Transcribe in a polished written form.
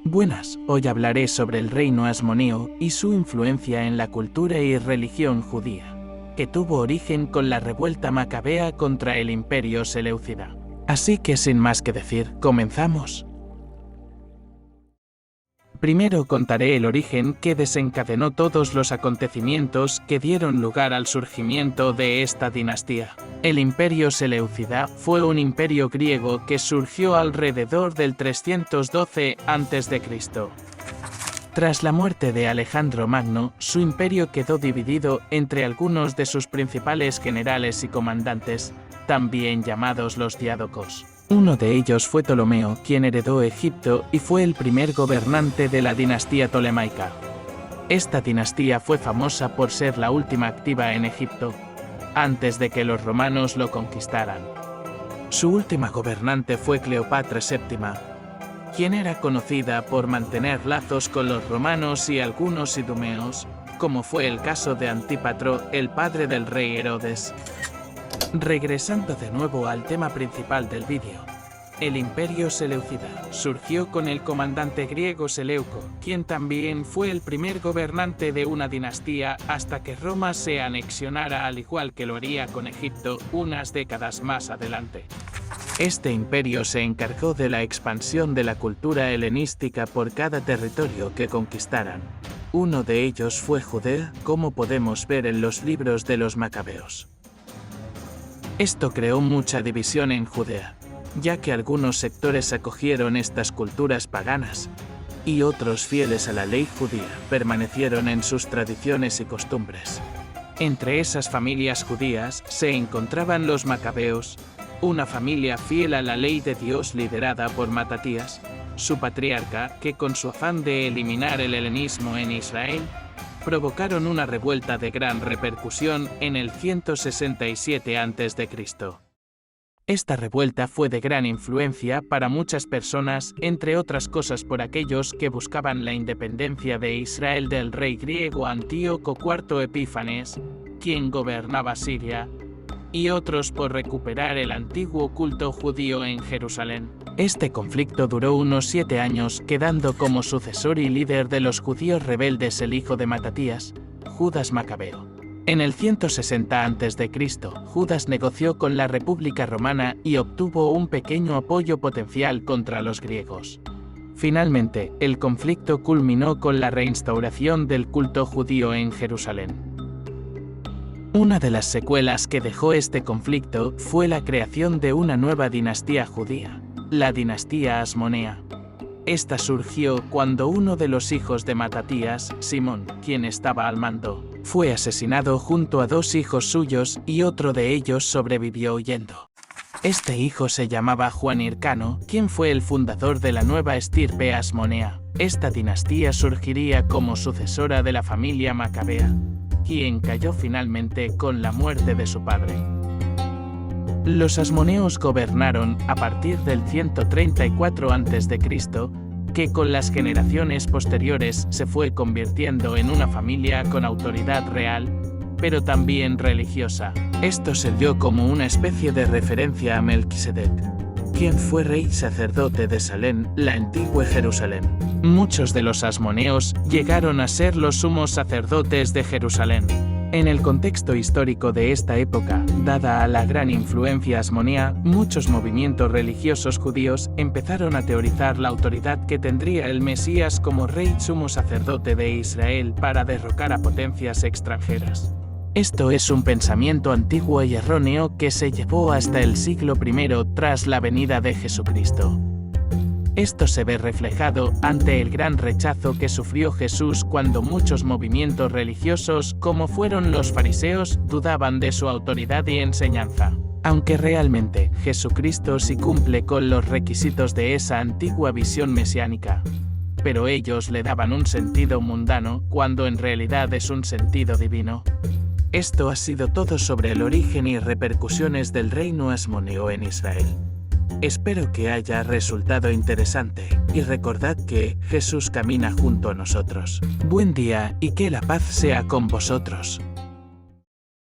Buenas, hoy hablaré sobre el reino asmoneo y su influencia en la cultura y religión judía, que tuvo origen con la revuelta macabea contra el imperio seleucida. Así que sin más que decir, comenzamos. Primero contaré el origen que desencadenó todos los acontecimientos que dieron lugar al surgimiento de esta dinastía. El imperio seleucida fue un imperio griego que surgió alrededor del 312 a.C. Tras la muerte de Alejandro Magno, su imperio quedó dividido entre algunos de sus principales generales y comandantes, también llamados los diádocos. Uno de ellos fue Ptolomeo, quien heredó Egipto y fue el primer gobernante de la dinastía tolemaica. Esta dinastía fue famosa por ser la última activa en Egipto, antes de que los romanos lo conquistaran. Su última gobernante fue Cleopatra VII, quien era conocida por mantener lazos con los romanos y algunos idumeos, como fue el caso de Antípatro, el padre del rey Herodes. Regresando de nuevo al tema principal del vídeo, el imperio seleucida surgió con el comandante griego Seleuco, quien también fue el primer gobernante de una dinastía hasta que Roma se anexionara, al igual que lo haría con Egipto unas décadas más adelante. Este imperio se encargó de la expansión de la cultura helenística por cada territorio que conquistaran. Uno de ellos fue Judea, como podemos ver en los libros de los Macabeos. Esto creó mucha división en Judea, ya que algunos sectores acogieron estas culturas paganas, y otros fieles a la ley judía permanecieron en sus tradiciones y costumbres. Entre esas familias judías se encontraban los Macabeos, una familia fiel a la ley de Dios liderada por Matatías, su patriarca, que con su afán de eliminar el helenismo en Israel, provocaron una revuelta de gran repercusión en el 167 a.C. Esta revuelta fue de gran influencia para muchas personas, entre otras cosas por aquellos que buscaban la independencia de Israel del rey griego Antíoco IV Epífanes, quien gobernaba Siria, y otros por recuperar el antiguo culto judío en Jerusalén. Este conflicto duró unos 7 años, quedando como sucesor y líder de los judíos rebeldes el hijo de Matatías, Judas Macabeo. En el 160 a.C., Judas negoció con la República Romana y obtuvo un pequeño apoyo potencial contra los griegos. Finalmente, el conflicto culminó con la reinstauración del culto judío en Jerusalén. Una de las secuelas que dejó este conflicto fue la creación de una nueva dinastía judía, la dinastía asmonea. Esta surgió cuando uno de los hijos de Matatías, Simón, quien estaba al mando, fue asesinado junto a 2 hijos suyos y otro de ellos sobrevivió huyendo. Este hijo se llamaba Juan Hircano, quien fue el fundador de la nueva estirpe asmonea. Esta dinastía surgiría como sucesora de la familia macabea, quien cayó finalmente con la muerte de su padre. Los asmoneos gobernaron a partir del 134 a.C., que con las generaciones posteriores se fue convirtiendo en una familia con autoridad real, pero también religiosa. Esto sirvió como una especie de referencia a Melquisedec, quien fue rey sacerdote de Salem, la antigua Jerusalén. Muchos de los asmoneos llegaron a ser los sumos sacerdotes de Jerusalén. En el contexto histórico de esta época, dada a la gran influencia asmonea, muchos movimientos religiosos judíos empezaron a teorizar la autoridad que tendría el Mesías como rey sumo sacerdote de Israel para derrocar a potencias extranjeras. Esto es un pensamiento antiguo y erróneo que se llevó hasta el siglo I tras la venida de Jesucristo. Esto se ve reflejado ante el gran rechazo que sufrió Jesús cuando muchos movimientos religiosos, como fueron los fariseos, dudaban de su autoridad y enseñanza. Aunque realmente Jesucristo sí cumple con los requisitos de esa antigua visión mesiánica, pero ellos le daban un sentido mundano cuando en realidad es un sentido divino. Esto ha sido todo sobre el origen y repercusiones del reino asmoneo en Israel. Espero que haya resultado interesante, y recordad que Jesús camina junto a nosotros. Buen día y que la paz sea con vosotros.